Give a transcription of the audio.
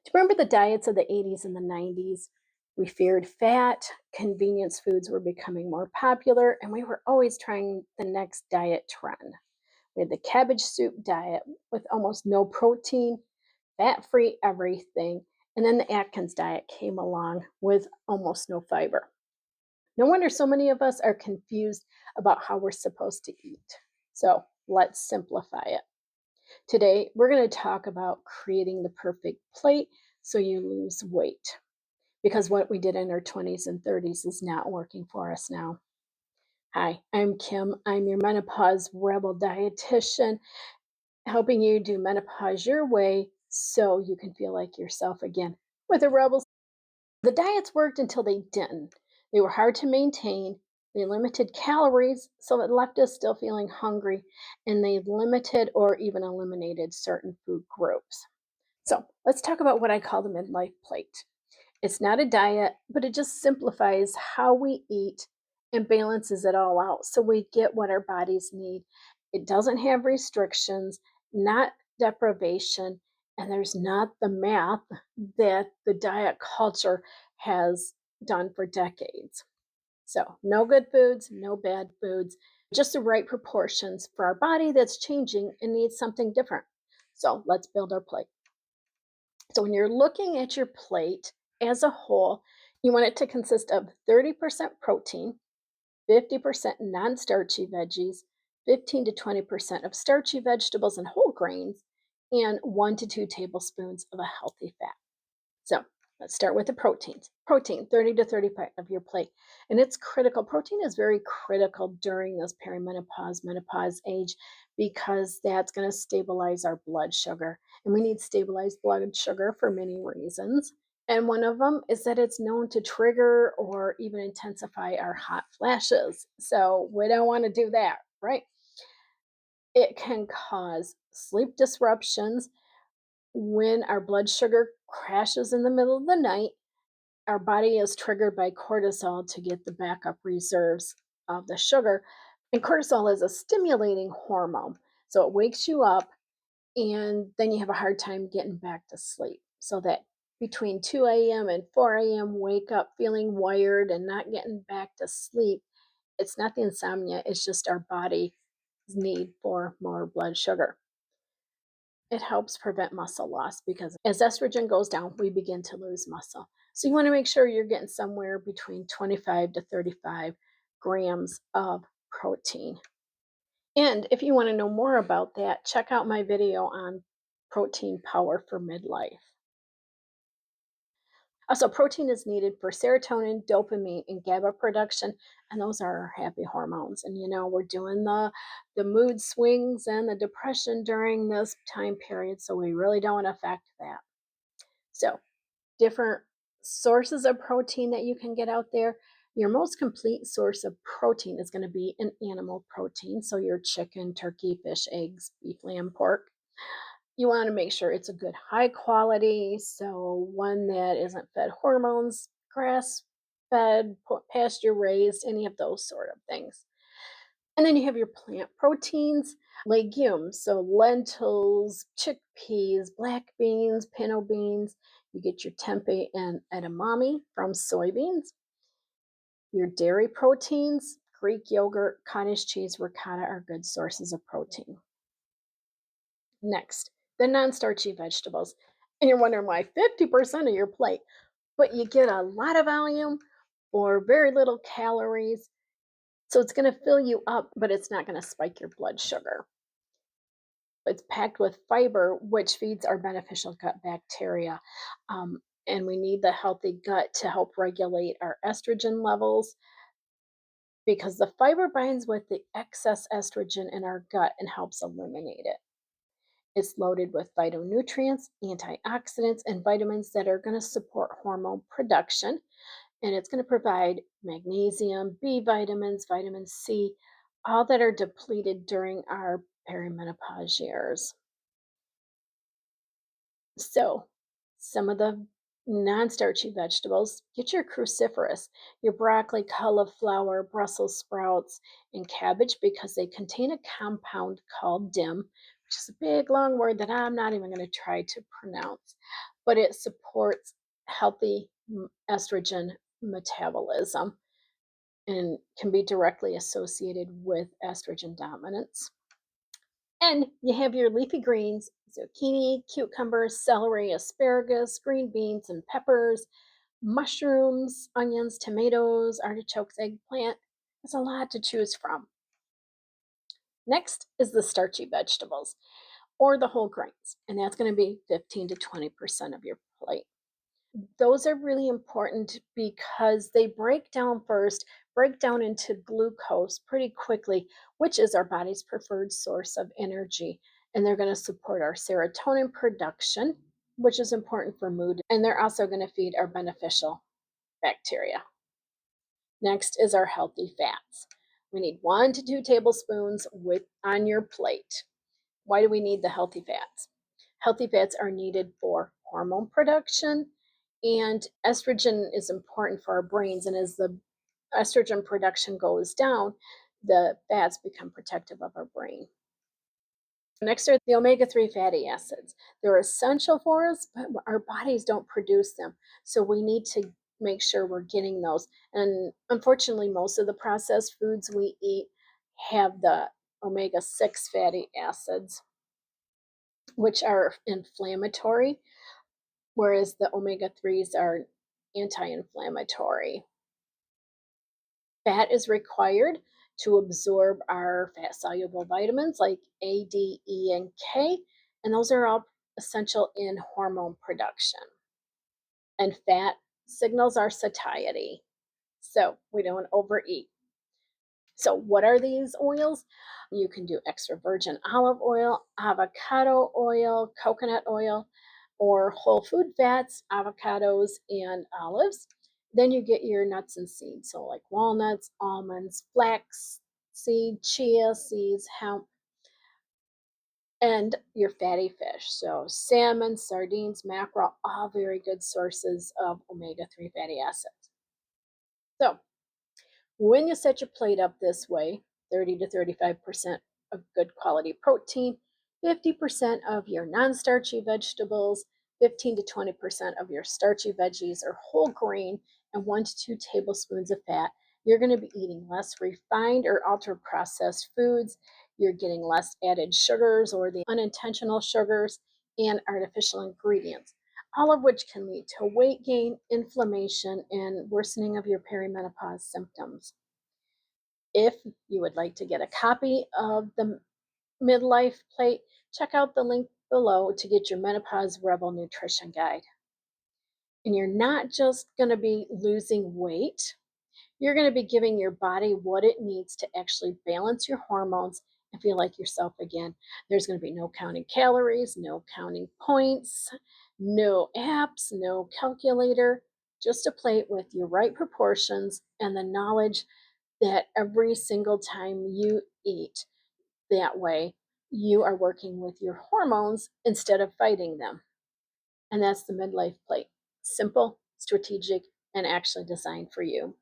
Do you remember the diets of the 80s and the 90s? We feared fat, convenience foods were becoming more popular, and we were always trying the next diet trend. We had the cabbage soup diet with almost no protein, fat free everything. And then the Atkins diet came along with almost no fiber. No wonder so many of us are confused about how we're supposed to eat. So let's simplify it. Today, we're going to talk about creating the perfect plate so you lose weight because what we did in our 20s and 30s is not working for us now. Hi, I'm Kim. I'm your menopause rebel dietitian, helping you do menopause your way so you can feel like yourself again. With the rebels, the diets worked until they didn't. They were hard to maintain. They limited calories, so it left us still feeling hungry, and they limited or even eliminated certain food groups. So let's talk about what I call the midlife plate. It's not a diet, but it just simplifies how we eat and balances it all out so we get what our bodies need. It doesn't have restrictions, not deprivation, and there's not the math that the diet culture has done for decades. So, no good foods, no bad foods, just the right proportions for our body that's changing and needs something different. So, let's build our plate. So when you're looking at your plate as a whole, you want it to consist of 30% protein, 50% non starchy veggies, 15 to 20% of starchy vegetables and whole grains, and 1 to 2 tablespoons of a healthy fat. So let's start with the proteins. Protein, 30 to 35 of your plate. And it's critical. Protein is very critical during this perimenopause, menopause age, because that's going to stabilize our blood sugar. And we need stabilized blood sugar for many reasons. And one of them is that it's known to trigger or even intensify our hot flashes. So we don't want to do that, right? It can cause sleep disruptions when our blood sugar crashes in the middle of the night. Our body is triggered by cortisol to get the backup reserves of the sugar. And cortisol is a stimulating hormone. So it wakes you up, and then you have a hard time getting back to sleep. So that between 2 a.m. and 4 a.m., wake up feeling wired and not getting back to sleep. It's not the insomnia, it's just our body's need for more blood sugar. It helps prevent muscle loss because as estrogen goes down, we begin to lose muscle. So you want to make sure you're getting somewhere between 25 to 35 grams of protein. And if you want to know more about that, check out my video on protein power for midlife. Also, protein is needed for serotonin, dopamine, and GABA production, and those are our happy hormones. And we're doing the mood swings and the depression during this time period, so we really don't want to affect that. So, different sources of protein that you can get out there. Your most complete source of protein is going to be an animal protein, so your chicken, turkey, fish, eggs, beef, lamb, pork. You want to make sure it's a good high quality, so one that isn't fed hormones, grass fed, pasture raised, any of those sort of things. And then you have your plant proteins, legumes, so lentils, chickpeas, black beans, pinto beans. You get your tempeh and edamame from soybeans. Your dairy proteins, Greek yogurt, cottage cheese, ricotta are good sources of protein. Next, the non-starchy vegetables. And you're wondering why 50% of your plate, but you get a lot of volume or very little calories. So it's going to fill you up, but it's not going to spike your blood sugar. It's packed with fiber, which feeds our beneficial gut bacteria. And we need the healthy gut to help regulate our estrogen levels because the fiber binds with the excess estrogen in our gut and helps eliminate it. It's loaded with phytonutrients, antioxidants, and vitamins that are going to support hormone production. And it's going to provide magnesium, B vitamins, vitamin C, all that are depleted during our perimenopause years. So, some of the non starchy vegetables, get your cruciferous, your broccoli, cauliflower, Brussels sprouts, and cabbage because they contain a compound called DIM, which is a big long word that I'm not even going to try to pronounce. but it supports healthy estrogen metabolism and can be directly associated with estrogen dominance. And you have your leafy greens, zucchini, cucumbers, celery, asparagus, green beans, and peppers, mushrooms, onions, tomatoes, artichokes, eggplant. There's a lot to choose from. Next is the starchy vegetables or the whole grains, and that's going to be 15 to 20% of your plate. Those are really important because they break down into glucose pretty quickly, which is our body's preferred source of energy. And they're going to support our serotonin production, which is important for mood. And they're also going to feed our beneficial bacteria. Next is our healthy fats. We need 1 to 2 tablespoons on your plate. Why do we need the healthy fats? Healthy fats are needed for hormone production, and estrogen is important for our brains. And as the estrogen production goes down, the fats become protective of our brain. Next are the omega-3 fatty acids. They're essential for us, but our bodies don't produce them. So we need to make sure we're getting those. And unfortunately, most of the processed foods we eat have the omega-6 fatty acids, which are inflammatory, whereas the omega-3s are anti-inflammatory. Fat is required to absorb our fat-soluble vitamins like A, D, E, and K, and those are all essential in hormone production. And fat signals our satiety, so we don't overeat. So, what are these oils? You can do extra virgin olive oil, avocado oil, coconut oil, or whole food fats, avocados, and olives. Then you get your nuts and seeds, so like walnuts, almonds, flax seed, chia seeds, hemp, and your fatty fish. So, salmon, sardines, mackerel, all very good sources of omega 3 fatty acids. So, when you set your plate up this way, 30 to 35% of good quality protein, 50% of your non starchy vegetables, 15 to 20% of your starchy veggies or whole grain, and 1 to 2 tablespoons of fat, you're going to be eating less refined or ultra processed foods. You're getting less added sugars or the unintentional sugars and artificial ingredients, all of which can lead to weight gain, inflammation, and worsening of your perimenopause symptoms. If you would like to get a copy of the Midlife Plate, check out the link below to get your Menopause Rebel Nutrition Guide. And you're not just going to be losing weight, you're going to be giving your body what it needs to actually balance your hormones and feel like yourself again. There's going to be no counting calories, no counting points, no apps, no calculator, just a plate with your right proportions and the knowledge that every single time you eat that way, you are working with your hormones instead of fighting them. And that's the Midlife Plate. Simple, strategic, and actually designed for you.